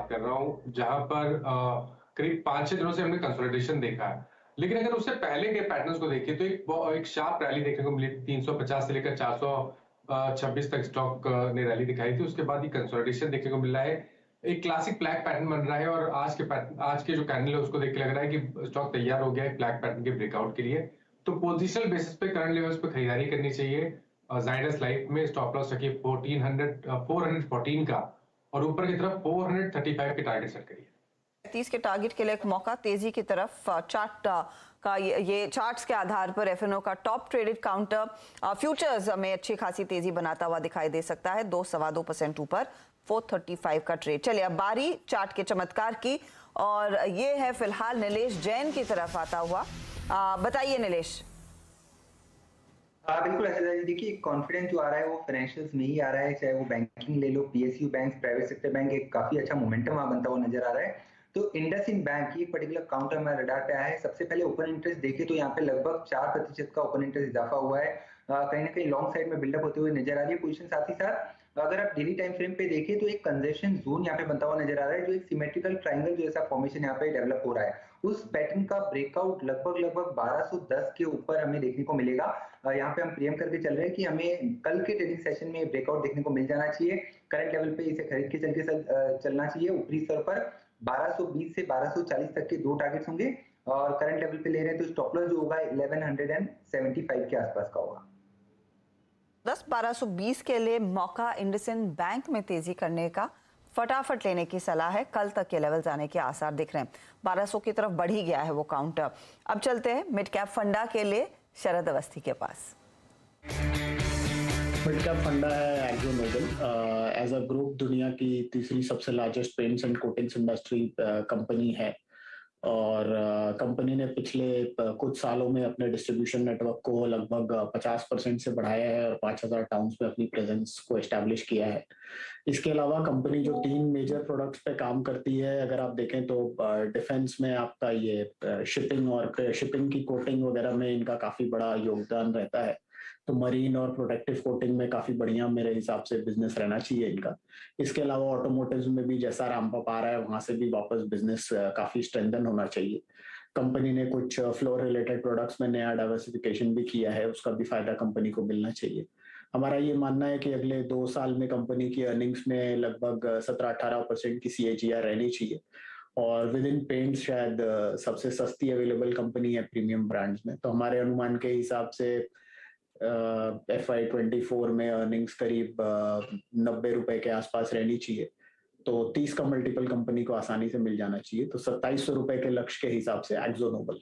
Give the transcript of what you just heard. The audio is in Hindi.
बात कर रहा हूँ, जहाँ पर करीब 5-6 दिनों से हमने कंसोलिडेशन देखा है। लेकिन अगर उससे पहले के पैटर्न्स को देखें तो एक शार्प रैली देखने को मिली, 350 से लेकर 426 तक स्टॉक ने रैली दिखाई थी। उसके बाद ये कंसोलिडेशन देखने को मिल रहा है। एक क्लासिक फ्लैग पैटर्न बन रहा है और आज के जो कैंडल है उसको देख के लग रहा है कि स्टॉक तैयार हो गया है फ्लैग पैटर्न के ब्रेकआउट के लिए। तो पोजिशनल बेसिस पे करंट लेवल्स पे खरीदारी करनी चाहिए। जाइडस लाइफ में स्टॉप लॉस रखिए 414 का और ऊपर की तरफ 435 के टारगेट सेट करिए। 30 के टारगेट के लिए एक मौका तेजी की तरफ। चार्ट का ये चार्ट्स के आधार पर एफएनओ का टॉप ट्रेडेड काउंटर फ्यूचर्स में अच्छी खासी तेजी बनाता हुआ दिखाई दे सकता है। 2-2.25% ऊपर 435 का ट्रेड। चलिए अब बारी चार्ट के चमत्कार की और ये है फिलहाल नीलेश जैन की तरफ आता हुआ। बताइए नीलेश। बिल्कुल ऐसा है। देखिए कॉन्फिडेंस जो आ रहा है वो फाइनेंशियल्स में ही आ रहा है, चाहे वो बैंकिंग ले लो, PSU bank, private sector bank, एक काफी अच्छा मोमेंटम वहां बनता हुआ नजर आ रहा है। तो इंडसइंड बैंक ये पर्टिकुलर काउंटर हमारे रडार पे आया है। सबसे पहले ओपन इंटरेस्ट देखे तो यहाँ पे लगभग 4% का ओपन इंटरेस्ट इजाफा हुआ है। कहीं ना कहीं लॉन्ग साइड में बिल्डअप होते हुए नजर आ रही है पोजीशन। साथ ही साथ अगर आप डेली टाइम फ्रेम पे देखें तो एक कंजेशन जोन यहाँ पे बनता हुआ नजर आ रहा है, जो एक सिमेट्रिकल ट्राइंगल जैसा फॉर्मेशन यहाँ पे डेवलप हो रहा है। उस पैटर्न का ब्रेकआउट लगभग 1210 के ऊपर हमें देखने को मिलेगा। यहाँ पे हम प्रियम करके चल रहे हैं कि हमें कल के ट्रेडिंग सेशन में ब्रेकआउट देखने को मिल जाना चाहिए। करंट लेवल पे इसे खरीद के चलना चाहिए। ऊपरी स्तर पर 1220 से 1240 तक के 2 टारगेट्स होंगे और करंट लेवल पे ले रहे हैं तो स्टॉप लॉस जो होगा 1175 के आसपास का होगा। 1220 के लिए मौका इंडसइंड बैंक में तेजी करने का फटाफट लेने की सलाह है। कल तक के लेवल जाने के आसार दिख रहे हैं। 1200 की तरफ बढ़ ही गया है वो काउंटर। अब चलते हैं मिड कैप फंडा के लिए शरद अवस्थी के पास। मिड कैप फंडा है Akzo Nobel. As a group दुनिया की तीसरी सबसे largest paints and coatings industry company है और कंपनी ने पिछले कुछ सालों में अपने डिस्ट्रीब्यूशन नेटवर्क को लगभग 50% से बढ़ाया है और 5000 टाउन्स में अपनी प्रेजेंस को एस्टैब्लिश किया है। इसके अलावा कंपनी जो 3 मेजर प्रोडक्ट्स पे काम करती है, अगर आप देखें तो डिफेंस में आपका ये शिपिंग और शिपिंग की कोटिंग वगैरह में इनका काफी बड़ा योगदान रहता है। तो मरीन और प्रोटेक्टिव कोटिंग में काफी बढ़िया मेरे हिसाब से बिजनेस रहना चाहिए इनका। इसके अलावा ऑटोमोटिव में भी जैसा रैंप अप आ रहा है वहां से भी वापस बिजनेस काफी स्ट्रेंथन होना चाहिए। कंपनी ने कुछ फ्लोर रिलेटेड प्रोडक्ट्स में नया डाइवर्सिफिकेशन भी किया है, उसका भी फायदा कंपनी को मिलना चाहिए। हमारा ये मानना है कि अगले 2 साल में कंपनी की अर्निंग्स में लगभग 17-18% की CAGR रहनी चाहिए और विद इन पेंट्स शायद सबसे सस्ती अवेलेबल कंपनी है प्रीमियम ब्रांड्स में। तो हमारे अनुमान के हिसाब से FY24 में अर्निंग्स करीब 90 रुपए के आसपास रहनी चाहिए। तो 30 का मल्टीपल कंपनी को आसानी से मिल जाना चाहिए। तो 2700 रुपए के लक्ष्य के हिसाब से एक्जो नोबल।